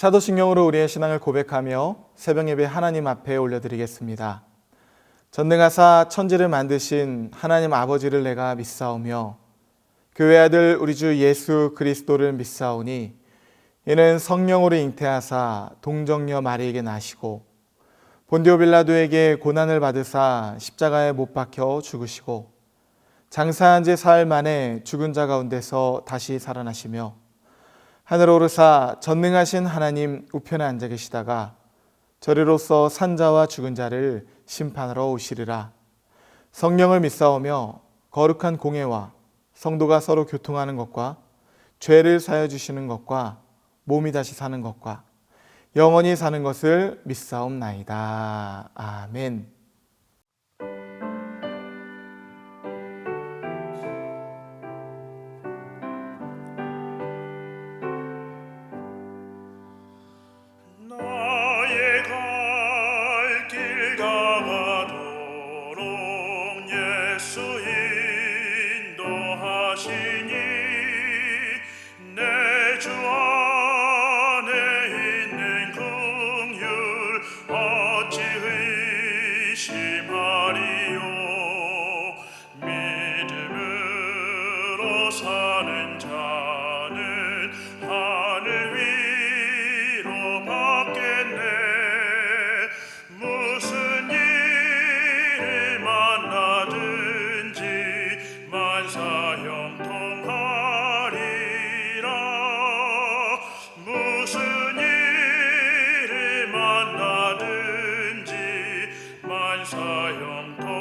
사도신경으로 우리의 신앙을 고백하며 새벽 예배 하나님 앞에 올려드리겠습니다. 전능하사 천지를 만드신 하나님 아버지를 내가 믿사오며 교회 아들 우리 주 예수 그리스도를 믿사오니 이는 성령으로 잉태하사 동정녀 마리에게 나시고 본디오 빌라도에게 고난을 받으사 십자가에 못 박혀 죽으시고 장사한 지 사흘 만에 죽은 자 가운데서 다시 살아나시며 하늘 오르사 전능하신 하나님 우편에 앉아 계시다가 저리로서 산 자와 죽은 자를 심판하러 오시리라. 성령을 믿사오며 거룩한 공예와 성도가 서로 교통하는 것과 죄를 사여 주시는 것과 몸이 다시 사는 것과 영원히 사는 것을 믿사옵나이다. 아멘. 사는 자는 하늘 위로 받겠네. 무슨 일을 만나든지 만사형통하리라. 무슨 일을 만나든지 만사형통하리라.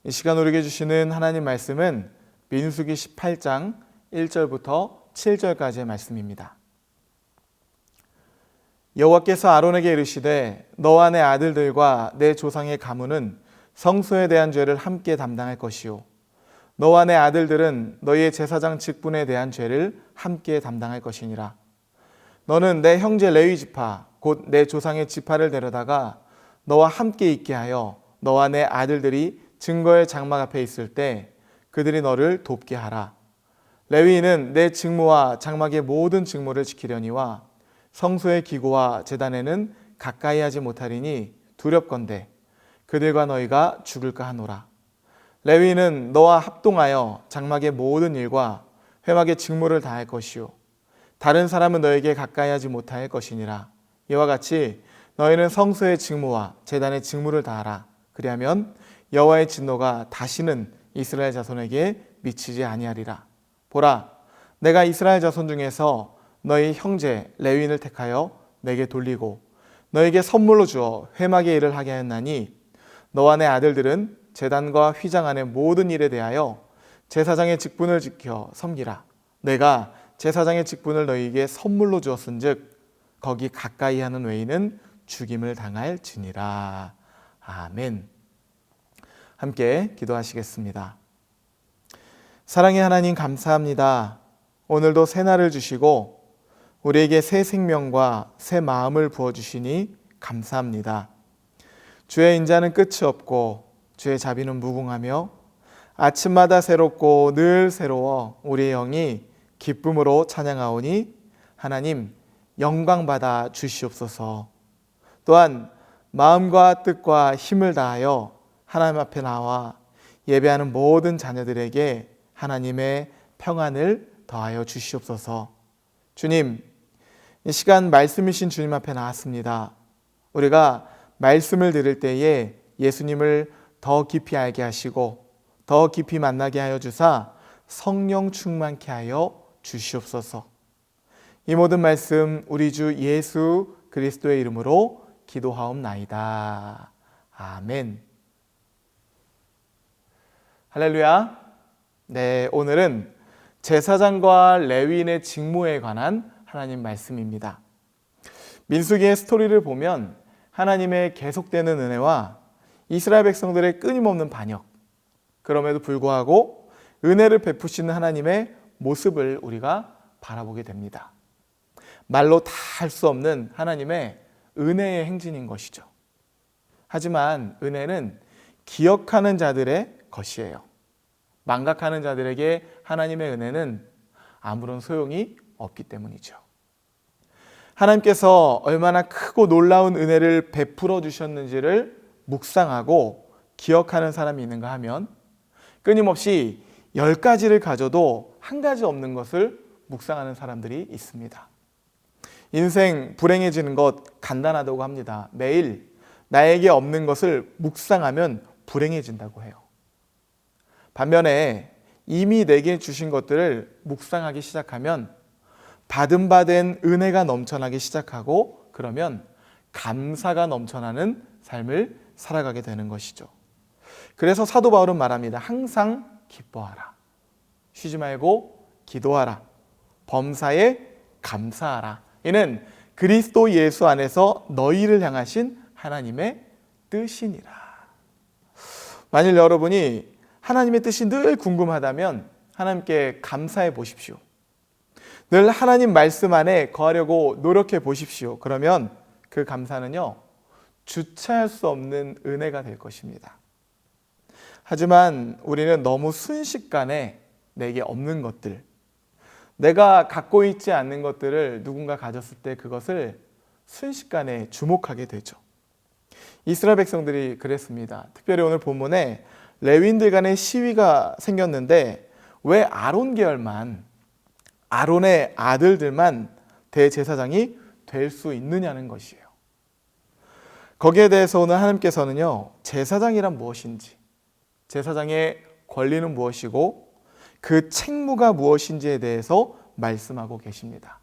이 시간 우리에게 주시는 하나님 말씀은 민수기 18장 1절부터 7절까지의 말씀입니다. 여호와께서 아론에게 이르시되 너와 내 아들들과 내 조상의 가문은 성소에 대한 죄를 함께 담당할 것이요 너와 내 아들들은 너희의 제사장 직분에 대한 죄를 함께 담당할 것이니라. 너는 내 형제 레위 지파 곧 내 조상의 지파를 데려다가 너와 함께 있게 하여 너와 내 아들들이 증거의 장막 앞에 있을 때 그들이 너를 돕게 하라. 레위인은 내 직무와 장막의 모든 직무를 지키려니와 성소의 기구와 제단에는 가까이 하지 못하리니 두렵건대 그들과 너희가 죽을까 하노라. 레위인은 너와 합동하여 장막의 모든 일과 회막의 직무를 다할 것이요 다른 사람은 너에게 가까이 하지 못할 것이니라. 이와 같이 너희는 성소의 직무와 제단의 직무를 다하라. 그리하면 여호와의 진노가 다시는 이스라엘 자손에게 미치지 아니하리라. 보라, 내가 이스라엘 자손 중에서 너희 형제 레위인을 택하여 내게 돌리고 너에게 선물로 주어 회막의 일을 하게 하였나니 너와 내 아들들은 제단과 휘장 안의 모든 일에 대하여 제사장의 직분을 지켜 섬기라. 내가 제사장의 직분을 너희에게 선물로 주었은즉 거기 가까이 하는 외인은 죽임을 당할지니라. 아멘. 함께 기도하시겠습니다. 사랑의 하나님, 감사합니다. 오늘도 새 날을 주시고 우리에게 새 생명과 새 마음을 부어주시니 감사합니다. 주의 인자는 끝이 없고 주의 자비는 무궁하며 아침마다 새롭고 늘 새로워 우리의 영이 기쁨으로 찬양하오니 하나님 영광받아 주시옵소서. 또한 마음과 뜻과 힘을 다하여 하나님 앞에 나와 예배하는 모든 자녀들에게 하나님의 평안을 더하여 주시옵소서. 주님, 이 시간 말씀이신 주님 앞에 나왔습니다. 우리가 말씀을 들을 때에 예수님을 더 깊이 알게 하시고 더 깊이 만나게 하여 주사 성령 충만케 하여 주시옵소서. 이 모든 말씀 우리 주 예수 그리스도의 이름으로 기도하옵나이다. 아멘. 할렐루야. 네, 오늘은 제사장과 레위인의 직무에 관한 하나님 말씀입니다. 민수기의 스토리를 보면 하나님의 계속되는 은혜와 이스라엘 백성들의 끊임없는 반역, 그럼에도 불구하고 은혜를 베푸시는 하나님의 모습을 우리가 바라보게 됩니다. 말로 다 할 수 없는 하나님의 은혜의 행진인 것이죠. 하지만 은혜는 기억하는 자들의 것이에요. 망각하는 자들에게 하나님의 은혜는 아무런 소용이 없기 때문이죠. 하나님께서 얼마나 크고 놀라운 은혜를 베풀어 주셨는지를 묵상하고 기억하는 사람이 있는가 하면 끊임없이 10가지를 가져도 한 가지 없는 것을 묵상하는 사람들이 있습니다. 인생 불행해지는 것 간단하다고 합니다. 매일 나에게 없는 것을 묵상하면 불행해진다고 해요. 반면에 이미 내게 주신 것들을 묵상하기 시작하면 받은 바 된 은혜가 넘쳐나기 시작하고 그러면 감사가 넘쳐나는 삶을 살아가게 되는 것이죠. 그래서 사도 바울은 말합니다. 항상 기뻐하라. 쉬지 말고 기도하라. 범사에 감사하라. 이는 그리스도 예수 안에서 너희를 향하신 하나님의 뜻이니라. 만일 여러분이 하나님의 뜻이 늘 궁금하다면 하나님께 감사해 보십시오. 늘 하나님 말씀 안에 거하려고 노력해 보십시오. 그러면 그 감사는요, 주체할 수 없는 은혜가 될 것입니다. 하지만 우리는 너무 순식간에 내게 없는 것들, 내가 갖고 있지 않는 것들을 누군가 가졌을 때 그것을 순식간에 주목하게 되죠. 이스라엘 백성들이 그랬습니다. 특별히 오늘 본문에 레위인들 간의 시위가 생겼는데 왜 아론 계열만, 아론의 아들들만 대제사장이 될 수 있느냐는 것이에요. 거기에 대해서 오늘 하나님께서는요, 제사장이란 무엇인지, 제사장의 권리는 무엇이고 그 책무가 무엇인지에 대해서 말씀하고 계십니다.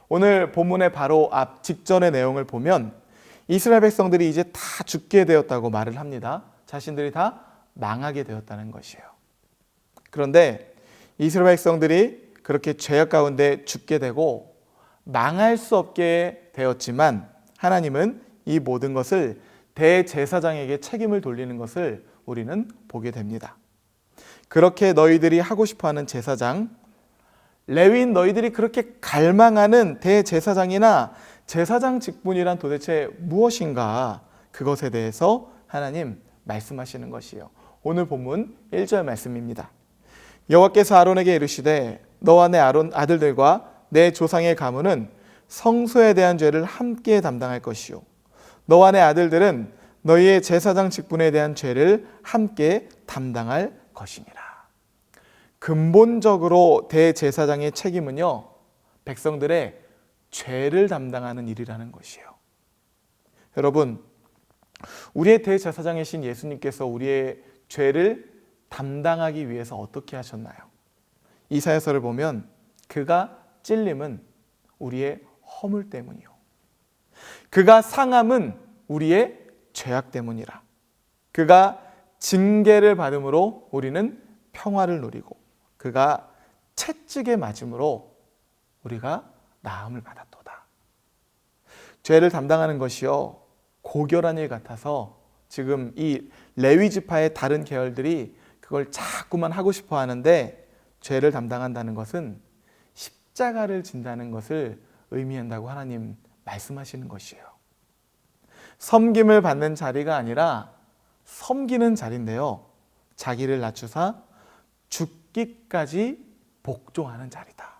오늘 본문의 바로 앞 직전의 내용을 보면 이스라엘 백성들이 이제 다 죽게 되었다고 말을 합니다. 자신들이 다 망하게 되었다는 것이에요. 그런데 이스라엘 백성들이 그렇게 죄악 가운데 죽게 되고 망할 수 없게 되었지만 하나님은 이 모든 것을 대제사장에게 책임을 돌리는 것을 우리는 보게 됩니다. 그렇게 너희들이 하고 싶어하는 제사장, 레위인 너희들이 그렇게 갈망하는 대제사장이나 제사장 직분이란 도대체 무엇인가, 그것에 대해서 하나님 말씀하시는 것이에요. 오늘 본문 1절 말씀입니다. 여호와께서 아론에게 이르시되 너와 내 아론 아들들과 내 조상의 가문은 성소에 대한 죄를 함께 담당할 것이요 너와 내 아들들은 너희의 제사장 직분에 대한 죄를 함께 담당할 것이니라. 근본적으로 대제사장의 책임은요, 백성들의 죄를 담당하는 일이라는 것이에요. 여러분, 우리의 대제사장이신 예수님께서 우리의 죄를 담당하기 위해서 어떻게 하셨나요? 이사야서를 보면 그가 찔림은 우리의 허물 때문이요 그가 상함은 우리의 죄악 때문이라. 그가 징계를 받음으로 우리는 평화를 누리고 그가 채찍에 맞음으로 우리가 나음을 받았도다. 죄를 담당하는 것이요 고결한 일 같아서 지금 이 레위 지파의 다른 계열들이 그걸 자꾸만 하고 싶어 하는데, 죄를 담당한다는 것은 십자가를 진다는 것을 의미한다고 하나님 말씀하시는 것이에요. 섬김을 받는 자리가 아니라 섬기는 자리인데요, 자기를 낮추사 죽기까지 복종하는 자리다.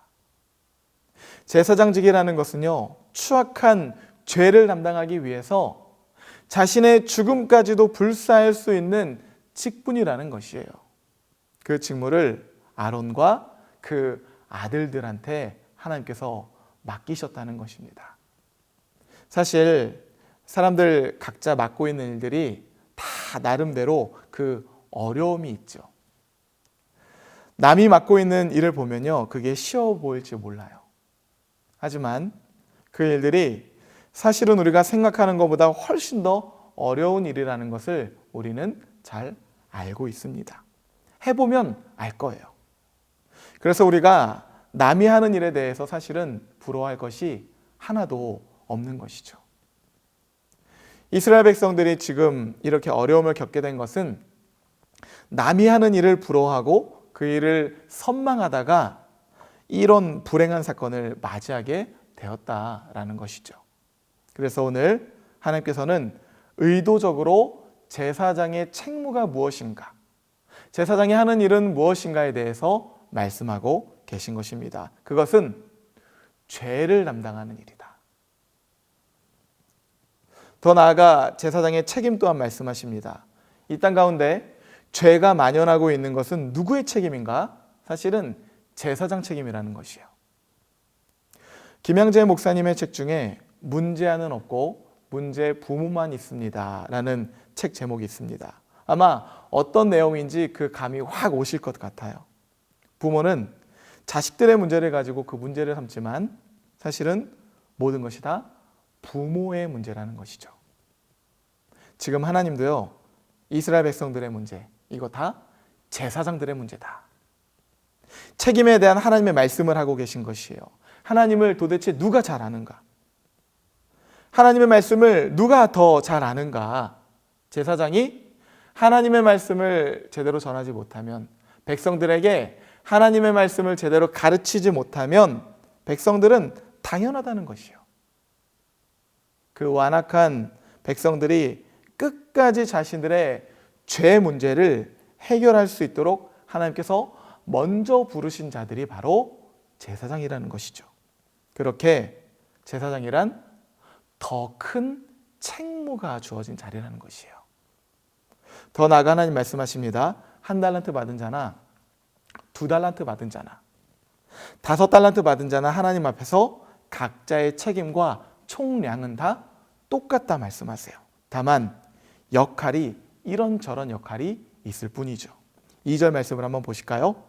제사장직이라는 것은요, 추악한 죄를 담당하기 위해서 자신의 죽음까지도 불사할 수 있는 직분이라는 것이에요. 그 직무를 아론과 그 아들들한테 하나님께서 맡기셨다는 것입니다. 사실 사람들 각자 맡고 있는 일들이 다 나름대로 그 어려움이 있죠. 남이 맡고 있는 일을 보면요, 그게 쉬워 보일지 몰라요. 하지만 그 일들이 사실은 우리가 생각하는 것보다 훨씬 더 어려운 일이라는 것을 우리는 잘 알고 있습니다. 해보면 알 거예요. 그래서 우리가 남이 하는 일에 대해서 사실은 부러워할 것이 하나도 없는 것이죠. 이스라엘 백성들이 지금 이렇게 어려움을 겪게 된 것은 남이 하는 일을 부러워하고 그 일을 선망하다가 이런 불행한 사건을 맞이하게 되었다라는 것이죠. 그래서 오늘 하나님께서는 의도적으로 제사장의 책무가 무엇인가, 제사장이 하는 일은 무엇인가에 대해서 말씀하고 계신 것입니다. 그것은 죄를 담당하는 일이다. 더 나아가 제사장의 책임 또한 말씀하십니다. 이 땅 가운데 죄가 만연하고 있는 것은 누구의 책임인가? 사실은 제사장 책임이라는 것이에요. 김양재 목사님의 책 중에 문제아는 없고 문제 부모만 있습니다 라는 책 제목이 있습니다. 아마 어떤 내용인지 그 감이 확 오실 것 같아요. 부모는 자식들의 문제를 가지고 그 문제를 삼지만 사실은 모든 것이 다 부모의 문제라는 것이죠. 지금 하나님도요, 이스라엘 백성들의 문제, 이거 다 제사장들의 문제다. 책임에 대한 하나님의 말씀을 하고 계신 것이에요. 하나님을 도대체 누가 잘 아는가? 하나님의 말씀을 누가 더 잘 아는가? 제사장이 하나님의 말씀을 제대로 전하지 못하면, 백성들에게 하나님의 말씀을 제대로 가르치지 못하면 백성들은 당연하다는 것이에요. 그 완악한 백성들이 끝까지 자신들의 죄 문제를 해결할 수 있도록 하나님께서 먼저 부르신 자들이 바로 제사장이라는 것이죠. 그렇게 제사장이란 더 큰 책무가 주어진 자리라는 것이에요. 더 나아가 하나님 말씀하십니다. 1달란트 받은 자나 2달란트 받은 자나 5달란트 받은 자나 하나님 앞에서 각자의 책임과 총량은 다 똑같다 말씀하세요. 다만 역할이 이런저런 역할이 있을 뿐이죠. 2절 말씀을 한번 보실까요?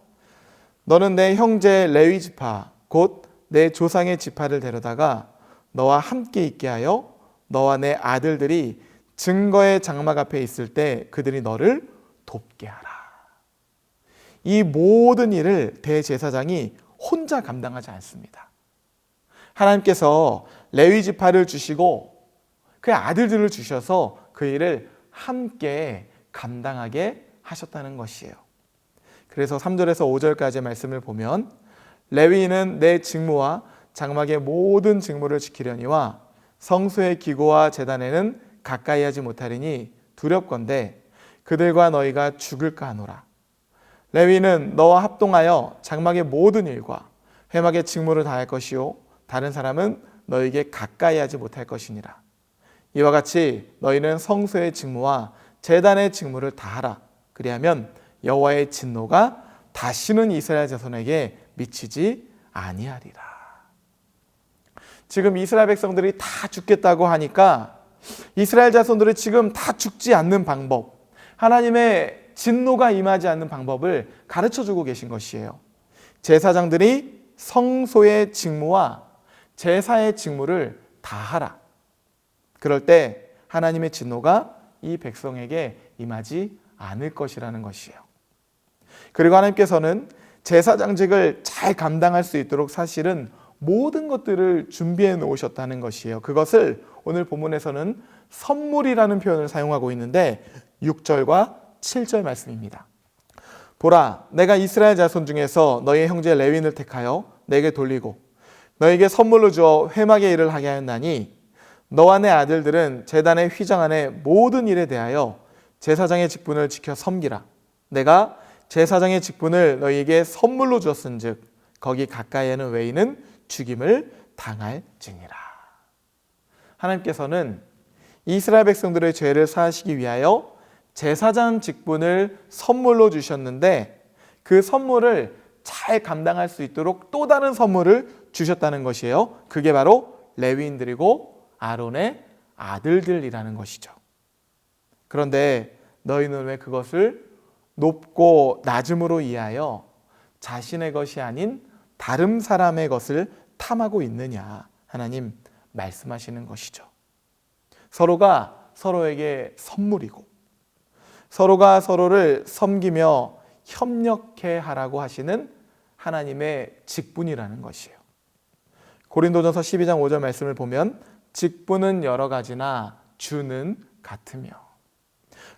너는 내 형제 레위 지파 곧 내 조상의 지파를 데려다가 너와 함께 있게 하여 너와 내 아들들이 증거의 장막 앞에 있을 때 그들이 너를 돕게 하라. 이 모든 일을 대제사장이 혼자 감당하지 않습니다. 하나님께서 레위 지파를 주시고 그의 아들들을 주셔서 그 일을 함께 감당하게 하셨다는 것이에요. 그래서 3절에서 5절까지의 말씀을 보면 레위인은 내 직무와 장막의 모든 직무를 지키려니와 성소의 기구와 제단에는 가까이 하지 못하리니 두렵건대 그들과 너희가 죽을까 하노라. 레위는 너와 합동하여 장막의 모든 일과 회막의 직무를 다할 것이요 다른 사람은 너희에게 가까이 하지 못할 것이니라. 이와 같이 너희는 성소의 직무와 제단의 직무를 다하라. 그리하면 여호와의 진노가 다시는 이스라엘 자손에게 미치지 아니하리라. 지금 이스라엘 백성들이 다 죽겠다고 하니까 이스라엘 자손들이 지금 다 죽지 않는 방법, 하나님의 진노가 임하지 않는 방법을 가르쳐주고 계신 것이에요. 제사장들이 성소의 직무와 제사의 직무를 다하라. 그럴 때 하나님의 진노가 이 백성에게 임하지 않을 것이라는 것이에요. 그리고 하나님께서는 제사장직을 잘 감당할 수 있도록 사실은 모든 것들을 준비해 놓으셨다는 것이에요. 그것을 오늘 본문에서는 선물이라는 표현을 사용하고 있는데 6절과 7절 말씀입니다. 보라, 내가 이스라엘 자손 중에서 너희 형제 레위인을 택하여 내게 돌리고 너에게 선물로 주어 회막의 일을 하게 하였나니 너와 내 아들들은 제단의 휘장 안에 모든 일에 대하여 제사장의 직분을 지켜 섬기라. 내가 제사장의 직분을 너희에게 선물로 주었은즉 거기 가까이에는 외인은 죽임을 당할지니라. 하나님께서는 이스라엘 백성들의 죄를 사하시기 위하여 제사장 직분을 선물로 주셨는데 그 선물을 잘 감당할 수 있도록 또 다른 선물을 주셨다는 것이에요. 그게 바로 레위인들이고 아론의 아들들이라는 것이죠. 그런데 너희는 왜 그것을 높고 낮음으로 이해하여 자신의 것이 아닌 다른 사람의 것을 탐하고 있느냐? 하나님 말씀하시는 것이죠. 서로가 서로에게 선물이고 서로가 서로를 섬기며 협력해 하라고 하시는 하나님의 직분이라는 것이에요. 고린도전서 12장 5절 말씀을 보면 직분은 여러 가지나 주는 같으며,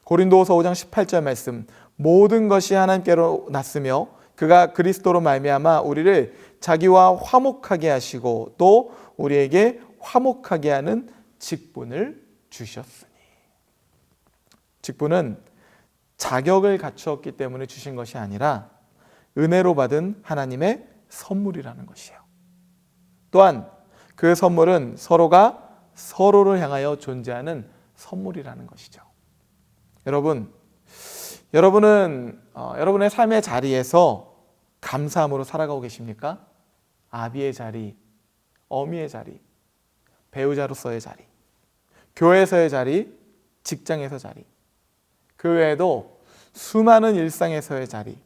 고린도후서 5장 18절 말씀, 모든 것이 하나님께로 났으며 그가 그리스도로 말미암아 우리를 자기와 화목하게 하시고 또 우리에게 화목하게 하는 직분을 주셨으니. 직분은 자격을 갖추었기 때문에 주신 것이 아니라 은혜로 받은 하나님의 선물이라는 것이에요. 또한 그 선물은 서로가 서로를 향하여 존재하는 선물이라는 것이죠. 여러분은 여러분의 삶의 자리에서 감사함으로 살아가고 계십니까? 아비의 자리, 어미의 자리, 배우자로서의 자리, 교회에서의 자리, 직장에서 자리, 그 외에도 수많은 일상에서의 자리,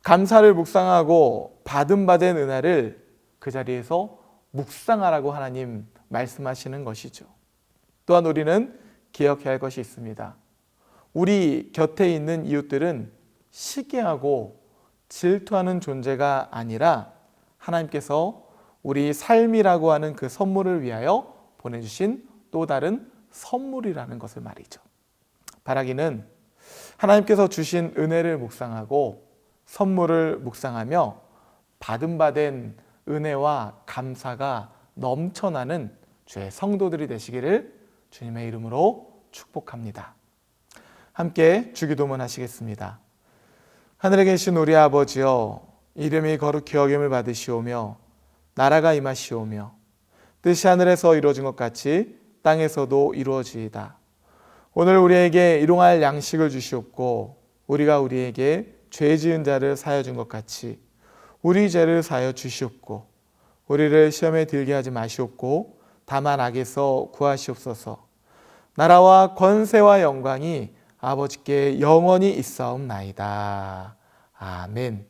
감사를 묵상하고 받은 은혜를 그 자리에서 묵상하라고 하나님 말씀하시는 것이죠. 또한 우리는 기억해야 할 것이 있습니다. 우리 곁에 있는 이웃들은 시기하고 질투하는 존재가 아니라 하나님께서 우리 삶이라고 하는 그 선물을 위하여 보내주신 또 다른 선물이라는 것을 말이죠. 바라기는 하나님께서 주신 은혜를 묵상하고 선물을 묵상하며 받은 은혜와 감사가 넘쳐나는 주의 성도들이 되시기를 주님의 이름으로 축복합니다. 함께 주기도문 하시겠습니다. 하늘에 계신 우리 아버지여, 이름이 거룩히 여김을 받으시오며 나라가 임하시오며 뜻이 하늘에서 이루어진 것 같이 땅에서도 이루어지이다. 오늘 우리에게 일용할 양식을 주시옵고 우리가 우리에게 죄 지은 자를 사하여 준 것 같이 우리 죄를 사하여 주시옵고 우리를 시험에 들게 하지 마시옵고 다만 악에서 구하시옵소서. 나라와 권세와 영광이 아버지께 영원히 있사옵나이다. 아멘.